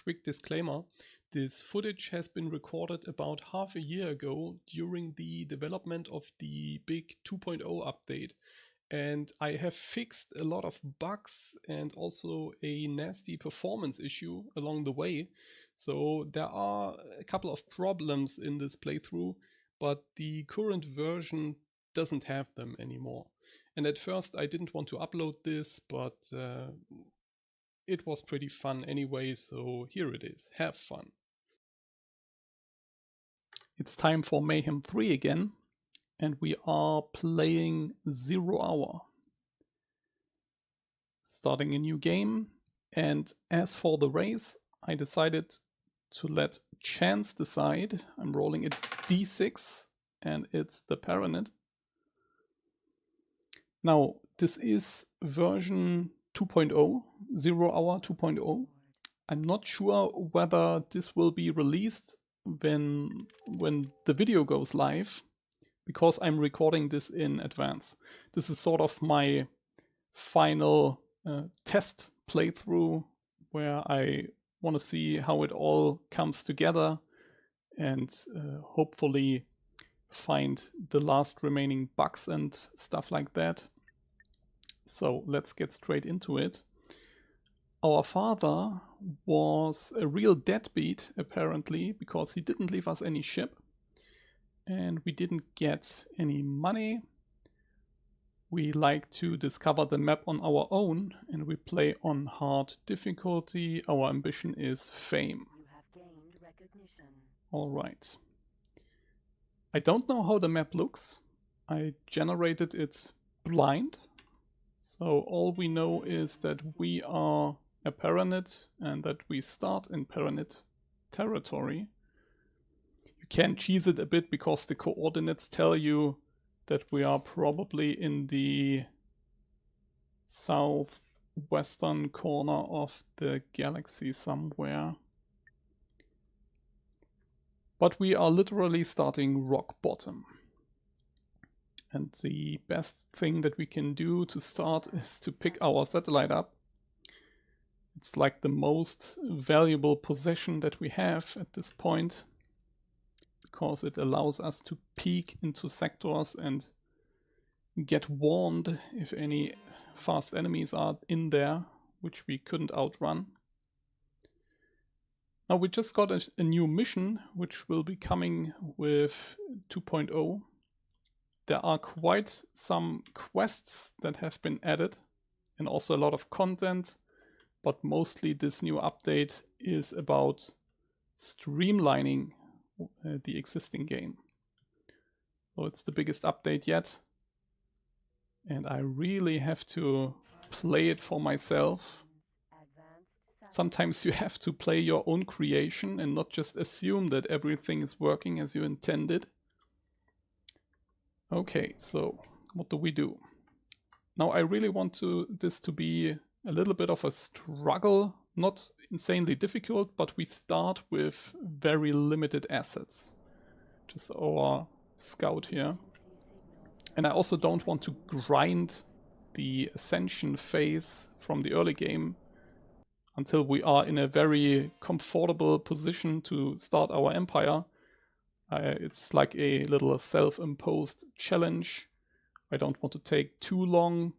quick disclaimer. This footage has been recorded about half a year ago during the development of the big 2.0 update. And I have fixed a lot of bugs and also a nasty performance issue along the way. So there are a couple of problems in this playthrough, but the current version doesn't have them anymore. And at first I didn't want to upload this, but it was pretty fun anyway, so here it is. Have fun. It's time for Mayhem 3 again, and we are playing 0 Hour. Starting a new game, and as for the race, I decided to let chance decide. I'm rolling a d6, and it's the Paranid. Now, this is version 2.0, 0 Hour 2.0. I'm not sure whether this will be released when the video goes live, because I'm recording this in advance. This is sort of my final test playthrough where I want to see how it all comes together and hopefully find the last remaining bugs and stuff like that. So let's get straight into it. Our father was a real deadbeat, apparently, because he didn't leave us any ship and we didn't get any money. We like to discover the map on our own and we play on hard difficulty. Our ambition is fame. You have gained recognition. All right. I don't know how the map looks. I generated it blind. So all we know is that we are a Paranid and that we start in Paranid territory. You can cheese it a bit because the coordinates tell you that we are probably in the southwestern corner of the galaxy somewhere. But we are literally starting rock bottom. And the best thing that we can do to start is to pick our satellite up. It's like the most valuable possession that we have at this point, because it allows us to peek into sectors and get warned if any fast enemies are in there, which we couldn't outrun. Now we just got a new mission, which will be coming with 2.0. There are quite some quests that have been added and also a lot of content, but mostly this new update is about streamlining the existing game. So it's the biggest update yet, and I really have to play it for myself. Sometimes you have to play your own creation and not just assume that everything is working as you intended. Okay, so what do we do? Now I really want this to be a little bit of a struggle, not insanely difficult, but we start with very limited assets. Just our scout here. And I also don't want to grind the ascension phase from the early game until we are in a very comfortable position to start our empire. It's like a little self-imposed challenge. I don't want to take too long,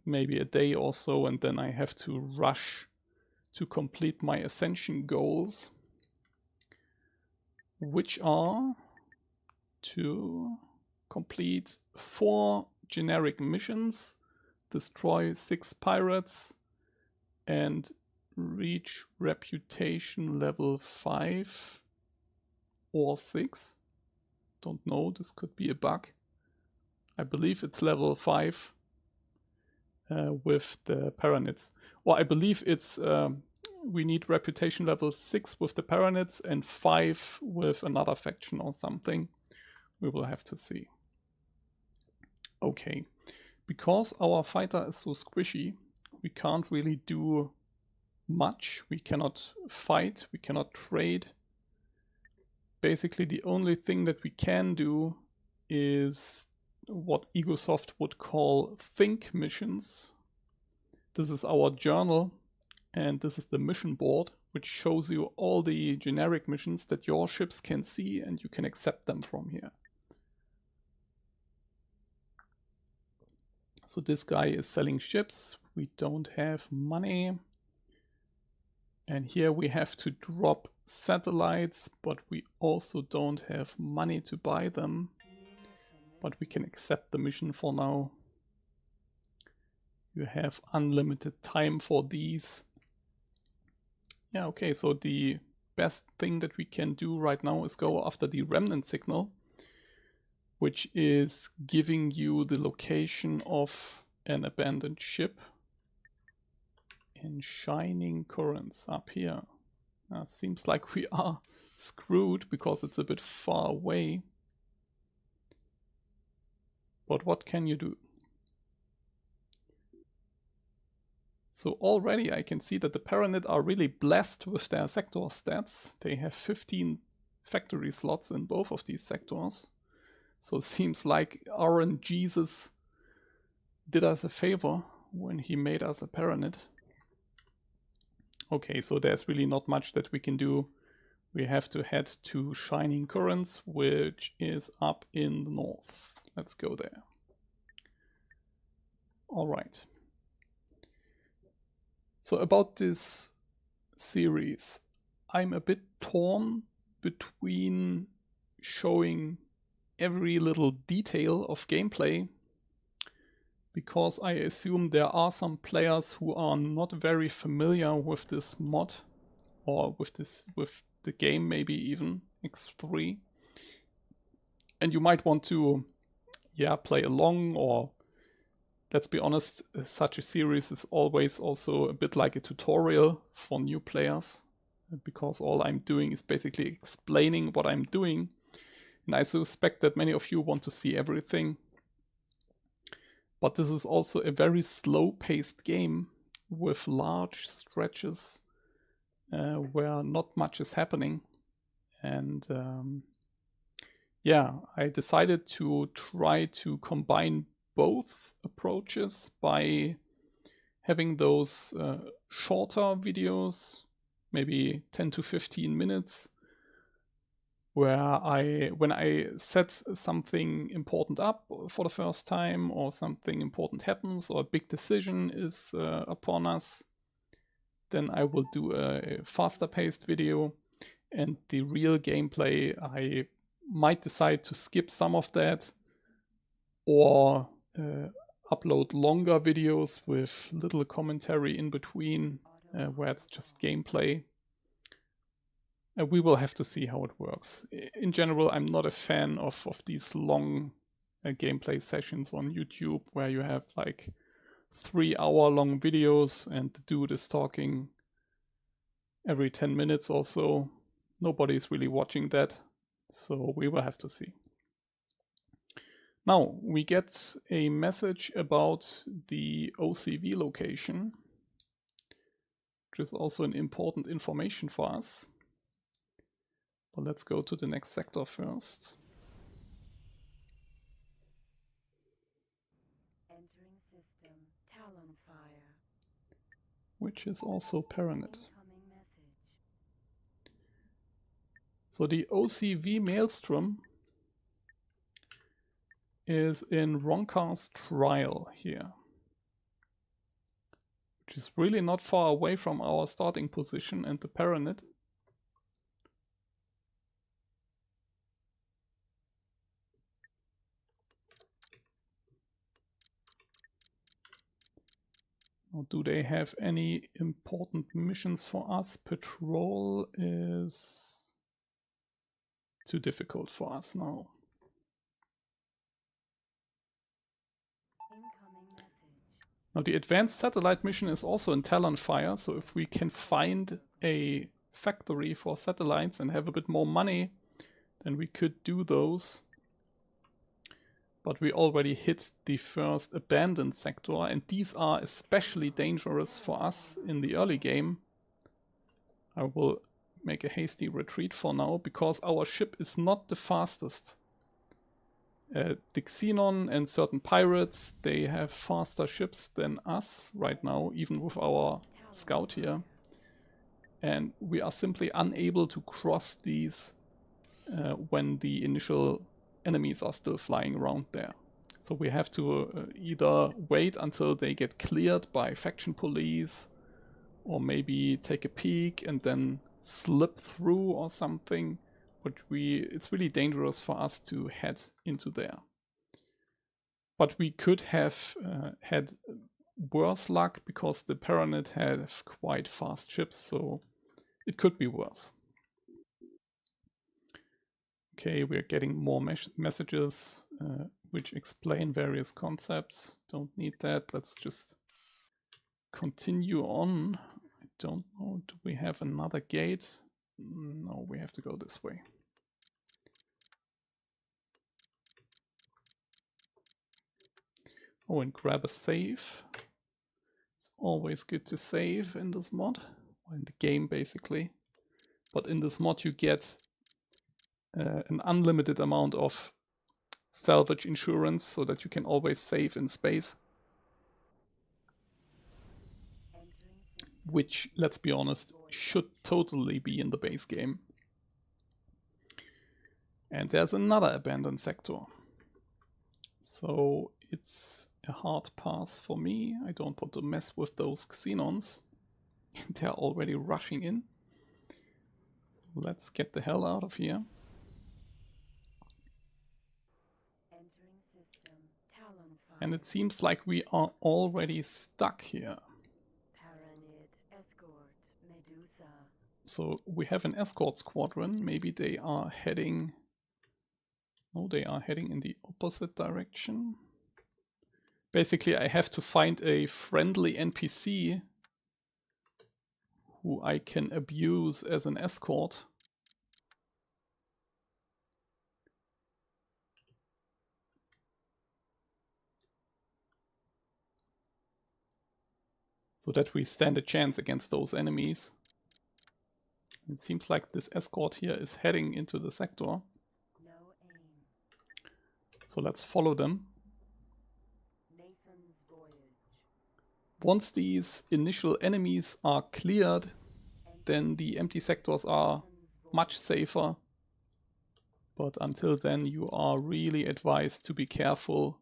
maybe a day or so, and then I have to rush to complete my ascension goals, which are to complete 4 generic missions, destroy 6 pirates, and reach reputation level 5 or 6. Don't know, this could be a bug. I believe it's level 5 with the Paranids. Or I believe it's we need reputation level 6 with the Paranids and 5 with another faction or something. We will have to see. Okay, because our fighter is so squishy, we can't really do much. We cannot fight, we cannot trade. Basically the only thing that we can do is what Egosoft would call think missions. This is our journal, And this is the mission board, which shows you all the generic missions that your ships can see, and you can accept them from here. So this guy is selling ships. We don't have money. And here we have to drop satellites, but we also don't have money to buy them. But we can accept the mission for now. You have unlimited time for these. Yeah, okay, so the best thing that we can do right now is go after the remnant signal, which is giving you the location of an abandoned ship in Shining Currents up here. Seems like we are screwed because it's a bit far away. But what can you do? So already I can see that the Paranid are really blessed with their sector stats. They have 15 factory slots in both of these sectors. So it seems like RNGesus did us a favor when he made us a Paranid. Okay, so there's really not much that we can do. We have to head to Shining Currents, which is up in the north. Let's go there. All right. So about this series, I'm a bit torn between showing every little detail of gameplay, because I assume there are some players who are not very familiar with this mod, or with the game, maybe even X3. And you might want to, yeah, play along, or let's be honest, such a series is always also a bit like a tutorial for new players, because all I'm doing is basically explaining what I'm doing. And I suspect that many of you want to see everything. But this is also a very slow-paced game with large stretches where not much is happening. And yeah, I decided to try to combine both approaches by having those shorter videos, maybe 10 to 15 minutes, where when I set something important up for the first time, or something important happens, or a big decision is upon us, then I will do a faster paced video, and the real gameplay, I might decide to skip some of that, or upload longer videos with little commentary in between, where it's just gameplay. We will have to see how it works. In general, I'm not a fan of these long gameplay sessions on YouTube, where you have like 3-hour-long videos and the dude is talking every 10 minutes or so. Nobody's really watching that, so we will have to see. Now, we get a message about the OCV location, which is also an important information for us. But let's go to the next sector first. Entering system, Talonfire. Which is also Paranid. Incoming message. So the OCV Maelstrom is in Ronkar's trial here, which is really not far away from our starting position and the Paranid. Or do they have any important missions for us? Patrol is too difficult for us now. Incoming message. Now the advanced satellite mission is also in Talonfire, so if we can find a factory for satellites and have a bit more money, then we could do those. But we already hit the first abandoned sector, and these are especially dangerous for us in the early game. I will make a hasty retreat for now, because our ship is not the fastest. The Xenon and certain pirates, they have faster ships than us right now, even with our scout here. And we are simply unable to cross these when the initial enemies are still flying around there. So we have to either wait until they get cleared by faction police, or maybe take a peek and then slip through or something. But it's really dangerous for us to head into there. But we could have had worse luck because the Paranid have quite fast ships, so it could be worse. Okay, we're getting more messages which explain various concepts. Don't need that. Let's just continue on. I don't know. Do we have another gate? No, we have to go this way. Oh, and grab a save. It's always good to save in this mod, or in the game basically. But in this mod you get an unlimited amount of salvage insurance so that you can always save in space. Which, let's be honest, should totally be in the base game. And there's another abandoned sector. So it's a hard pass for me. I don't want to mess with those xenons. They're already rushing in. So let's get the hell out of here. And it seems like we are already stuck here. So we have an escort squadron. Maybe they are heading... No, they are heading in the opposite direction. Basically, I have to find a friendly NPC who I can abuse as an escort. So that we stand a chance against those enemies. It seems like this escort here is heading into the sector. So let's follow them. Once these initial enemies are cleared, then the empty sectors are much safer. But until then you are really advised to be careful.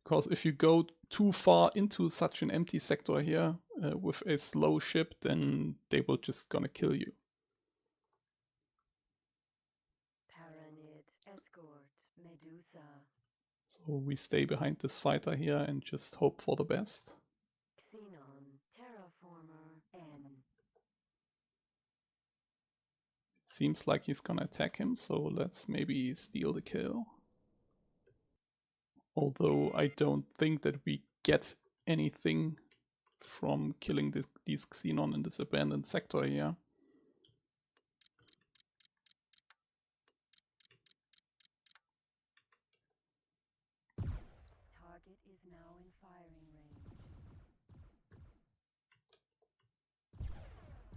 Because if you go too far into such an empty sector here with a slow ship, then they will just gonna kill you. So we stay behind this fighter here and just hope for the best. It seems like he's gonna attack him, so let's maybe steal the kill. Although I don't think that we get anything from killing these xenon in this abandoned sector here. Target is now in firing range.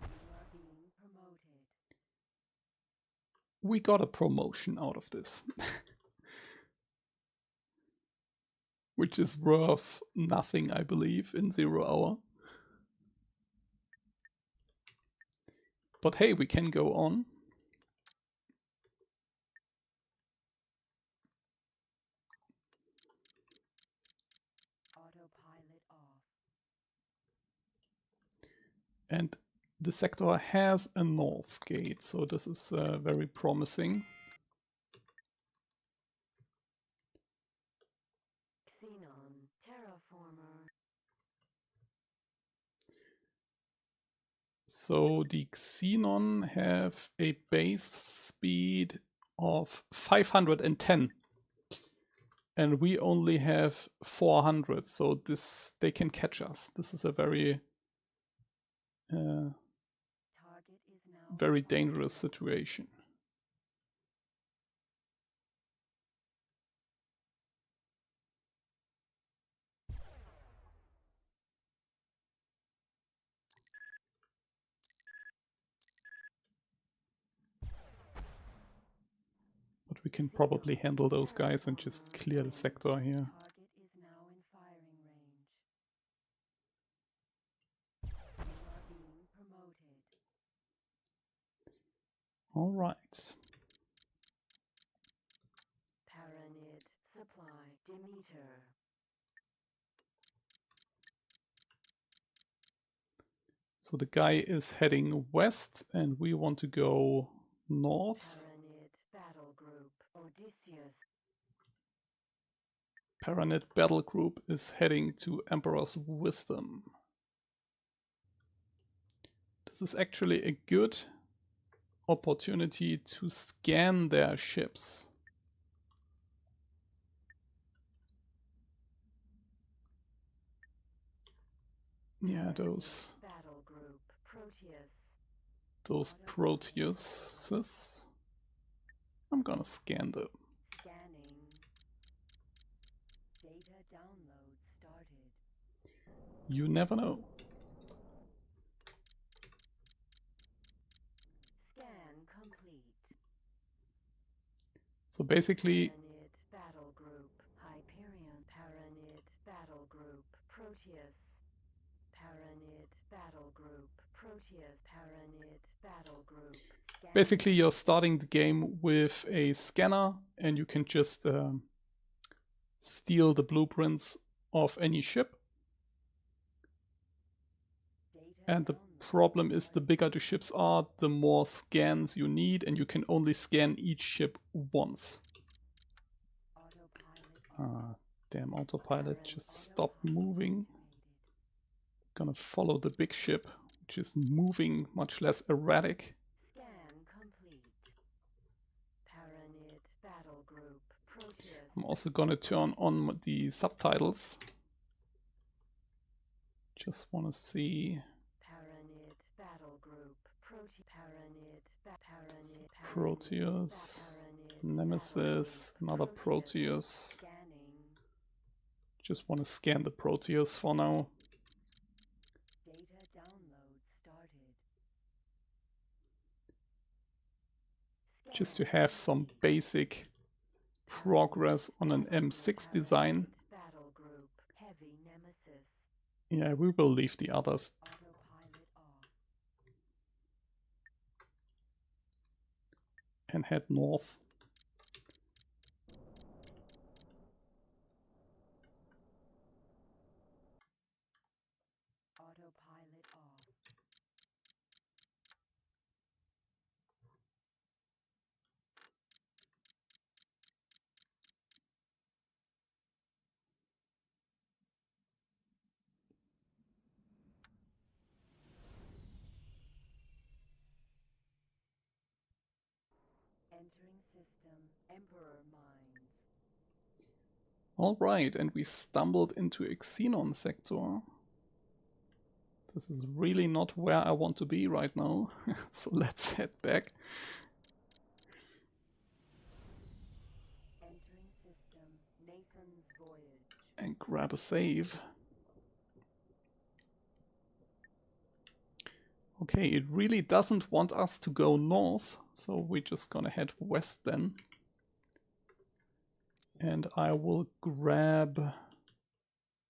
You are being promoted. We got a promotion out of this. Which is worth nothing, I believe, in 0 hour. But hey, we can go on. Autopilot off. And the sector has a north gate, so this is very promising. Xenon, terraformer. So the xenon have a base speed of 510. And we only have 400, so they can catch us. This is a very very dangerous situation. But we can probably handle those guys and just clear the sector here. Target is now in firing range. All right. Paranid supply Demeter. So the guy is heading west and we want to go north. Paranid battle group Odysseus. Paranid battle group is heading to Emperor's Wisdom. This is actually a good opportunity to scan their ships. Yeah, those Battle group Proteus. Proteuses. I'm gonna scan them. Scanning. Data download started. You never know. Scan complete. So basically, Paranid battle group Hyperion. Paranid battle group Proteus. Paranid battle group Proteus. Paranid battle group. basically you're starting the game with a scanner and you can just steal the blueprints of any ship. And the problem is the bigger the ships are, the more scans you need, and you can only scan each ship once. Damn autopilot, just stop moving. Gonna follow the big ship, which is moving much less erratic. Scan complete. Paranid battle group Proteus. I'm also gonna turn on the subtitles. Just wanna see Paranid battle group Paranid Proteus, Nemesis, another Proteus. Scanning. Just want to scan the Proteus for now. Data download started. Just to have some basic progress on an M6 design. Battle group heavy Nemesis. Yeah, we will leave the others. Autopilot off. And head north. Autopilot off. Entering system Emperor Mines. Alright, and we stumbled into a Xenon sector. This is really not where I want to be right now. So let's head back. Entering system Nathan's Voyage. And grab a save. Okay, it really doesn't want us to go north, so we're just gonna head west then. And I will grab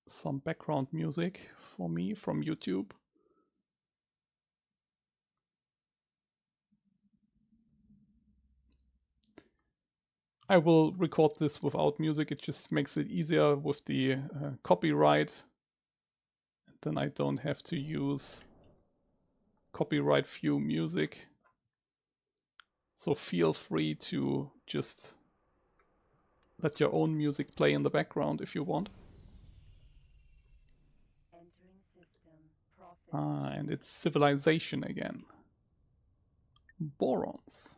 some background music for me from YouTube. I will record this without music, it just makes it easier with the copyright. And then I don't have to use copyright free music. So feel free to just let your own music play in the background if you want. Entering system Prophet. And it's civilization again. Borons.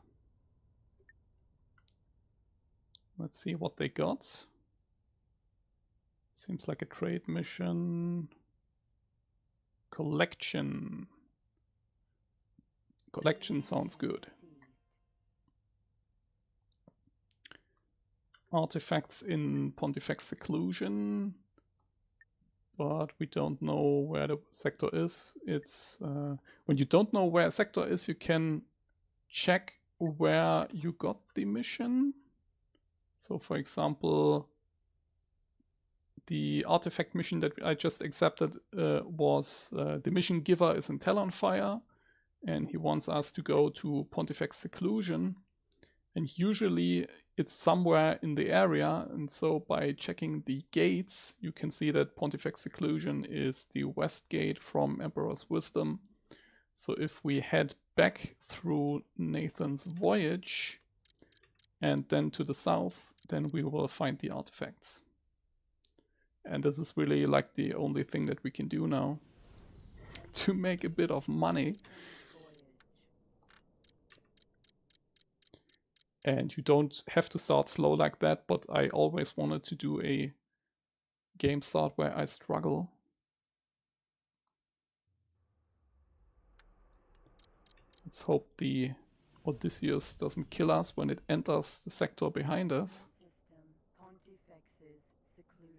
Let's see what they got. Seems like a trade mission. Collection. Collection sounds good. Artifacts in Pontifex Seclusion. But we don't know where the sector is. It's when you don't know where a sector is, you can check where you got the mission. So for example, the artifact mission that I just accepted was the mission giver is in Talonfire, and he wants us to go to Pontifex Seclusion, and usually it's somewhere in the area, and so by checking the gates you can see that Pontifex Seclusion is the west gate from Emperor's Wisdom. So if we head back through Nathan's Voyage and then to the south, then we will find the artifacts. And this is really like the only thing that we can do now to make a bit of money. And you don't have to start slow like that, but I always wanted to do a game start where I struggle. Let's hope the Odysseus doesn't kill us when it enters the sector behind us.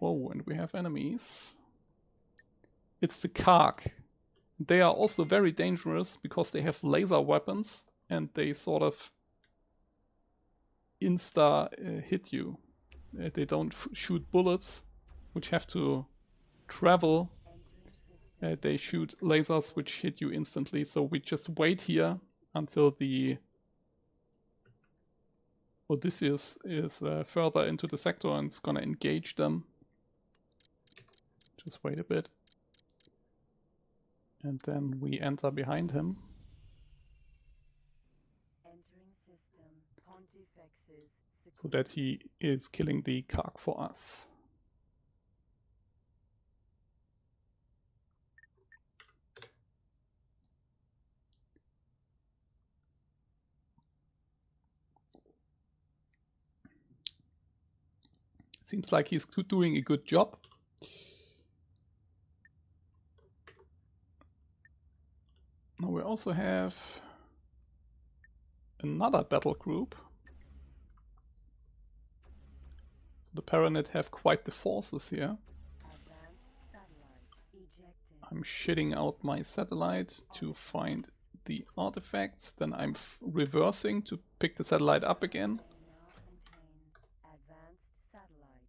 Oh, and we have enemies. It's the Karg. They are also very dangerous because they have laser weapons and they sort of insta hit you. They don't shoot bullets which have to travel. They shoot lasers which hit you instantly, so we just wait here until the Odysseus is further into the sector and it's gonna engage them. Just wait a bit. And then we enter behind him. So that he is killing the Karg for us. Seems like he's doing a good job. Now we also have another battle group. So the Paranid have quite the forces here. I'm shitting out my satellite to find the artifacts, then I'm reversing to pick the satellite up again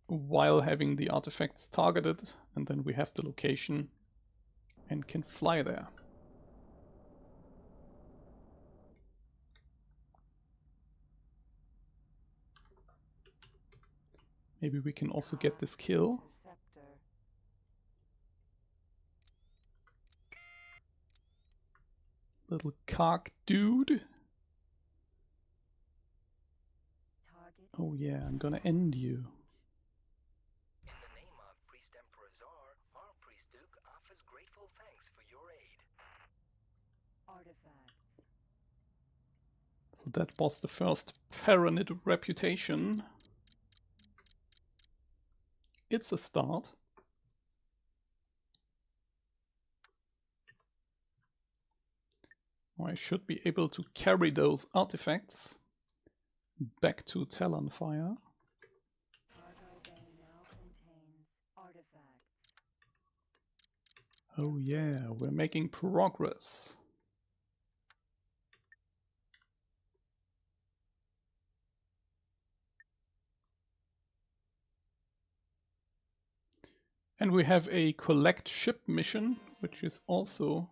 while having the artifacts targeted, and then we have the location and can fly there. Maybe we can also get this kill. Little Karg dude. Oh yeah, I'm gonna end you. In the name of Priest Emperor Czar, our Priest Duke offers grateful thanks for your aid. Artifacts. So that was the first Paranid reputation. It's a start. I should be able to carry those artifacts back to Talonfire. Oh yeah, we're making progress. And we have a collect ship mission, which is also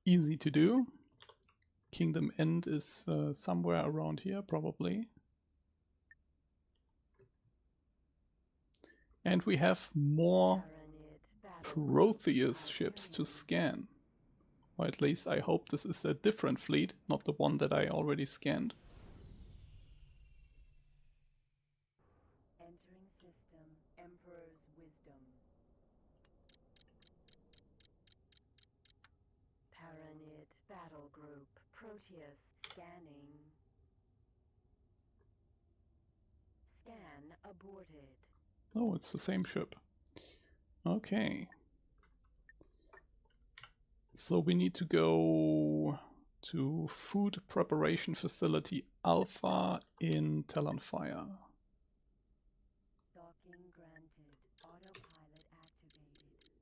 easy to do. Kingdom End is somewhere around here, probably. And we have more Protheus ships to scan. Or at least I hope this is a different fleet, not the one that I already scanned. Entering system. Emperor's Wisdom. Paranid Battle Group. Proteus scanning. Scan aborted. Oh, it's the same ship. Okay. So we need to go to Food Preparation Facility Alpha in Talonfire. Docking granted. Autopilot activated.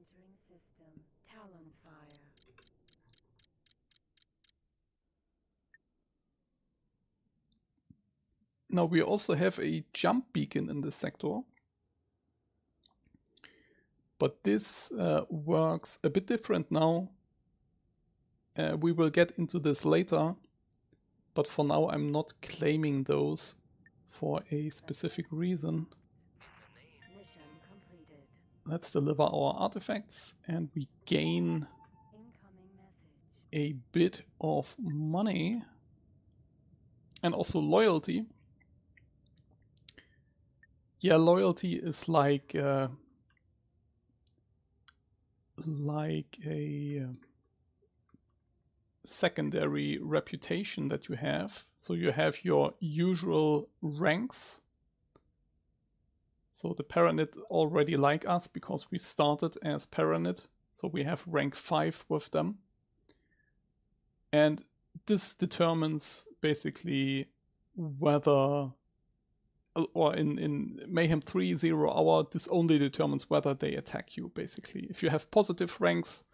Entering system. Talonfire. Now we also have a jump beacon in this sector. But this works a bit different now. We will get into this later. But for now I'm not claiming those for a specific reason. Mission completed. Let's deliver our artifacts and we gain Incoming message. a bit of money and also loyalty. Yeah, loyalty is like a secondary reputation that you have. So you have your usual ranks. So the Paranid already like us because we started as Paranid. So we have rank 5 with them. And this determines basically whether, or in Mayhem 3 0 hour, this only determines whether they attack you basically. If you have positive ranks,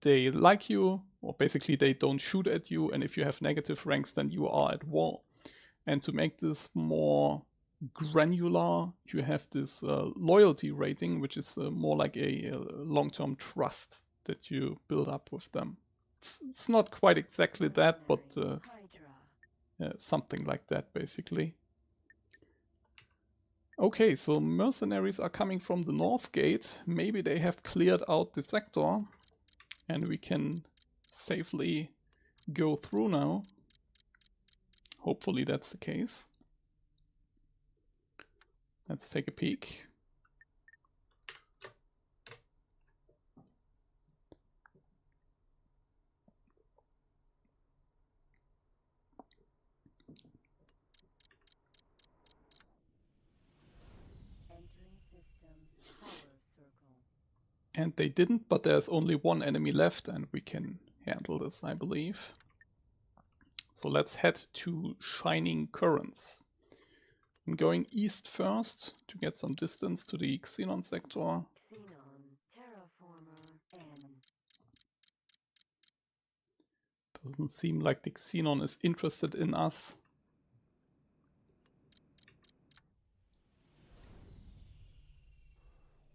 they like you, or basically they don't shoot at you, and if you have negative ranks, then you are at war. And to make this more granular, you have this loyalty rating, which is more like a long-term trust that you build up with them. It's not quite exactly that, but something like that basically. Okay, so mercenaries are coming from the north gate. Maybe they have cleared out the sector and we can safely go through now. Hopefully that's the case. Let's take a peek. Entering system. Power circle. And they didn't, but there's only one enemy left and we can handle this, I believe. So let's head to Shining Currents. I'm going east first to get some distance to the Xenon sector. Xenon. Terraformer. N. Doesn't seem like the Xenon is interested in us.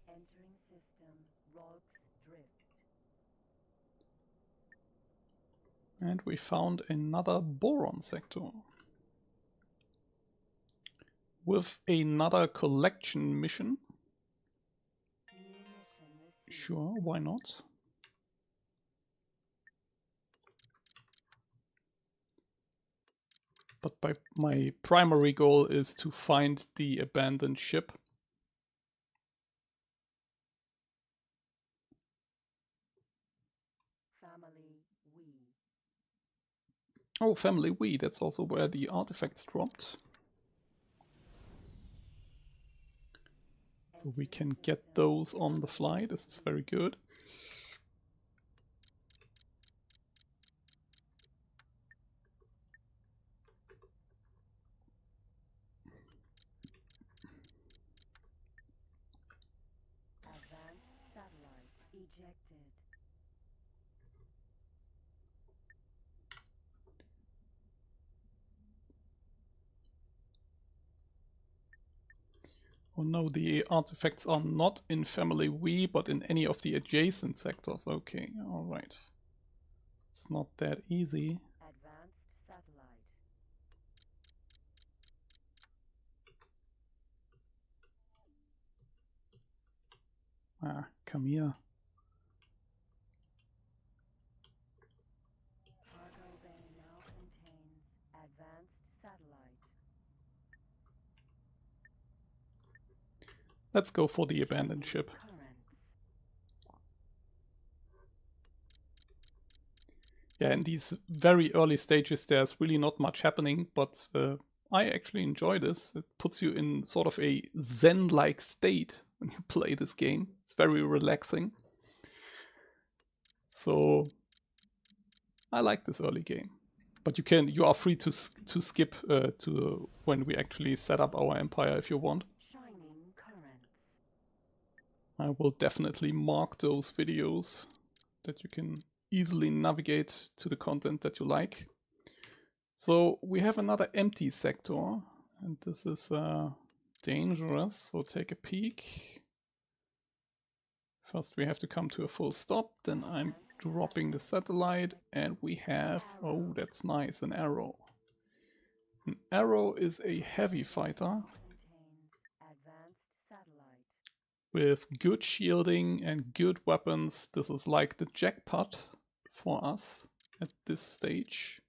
Entering system. Rogues drift. And we found another boron sector. With another collection mission. New mission received. Sure, why not? But my primary goal is to find the abandoned ship. Family. We. Oh, Family We, that's also where the artifacts dropped. So we can get those on the fly, this is very good. Advanced satellite. Ejected. Oh no, the artifacts are not in Family We, but in any of the adjacent sectors. Okay, alright. It's not that easy. Advanced satellite. Ah, come here. Cargo bay now contains advanced satellite. Let's go for the abandoned ship. Currents. Yeah, in these very early stages there's really not much happening, but I actually enjoy this. It puts you in sort of a zen-like state when you play this game. It's very relaxing. So I like this early game. But you are free to skip to when we actually set up our empire if you want. Shining currents. I will definitely mark those videos that you can easily navigate to the content that you like. So we have another empty sector, and this is dangerous, so take a peek. First we have to come to a full stop, then I'm dropping the satellite, and we have, oh that's nice, an arrow. An arrow is a heavy fighter with good shielding and good weapons. This is like the jackpot for us at this stage.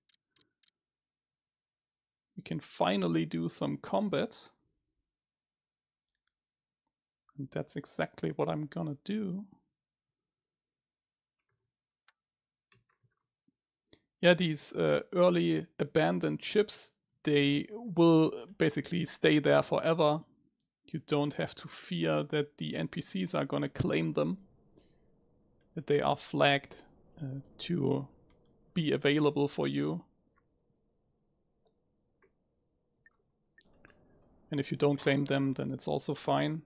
We can finally do some combat. And that's exactly what I'm gonna do. Yeah, these early abandoned ships, they will basically stay there forever. You don't have to fear that the NPCs are gonna claim them. That they are flagged to be available for you. And if you don't claim them, then it's also fine.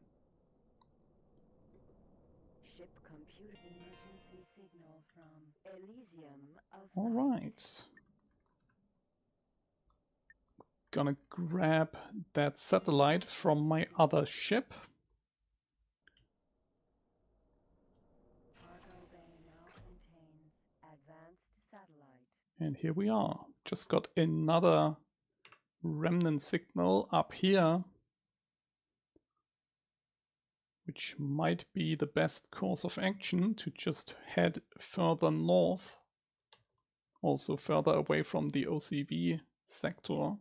Alright. Gonna grab that satellite from my other ship. And here we are. Just got another remnant signal up here, which might be the best course of action to just head further north, also further away from the OCV sector.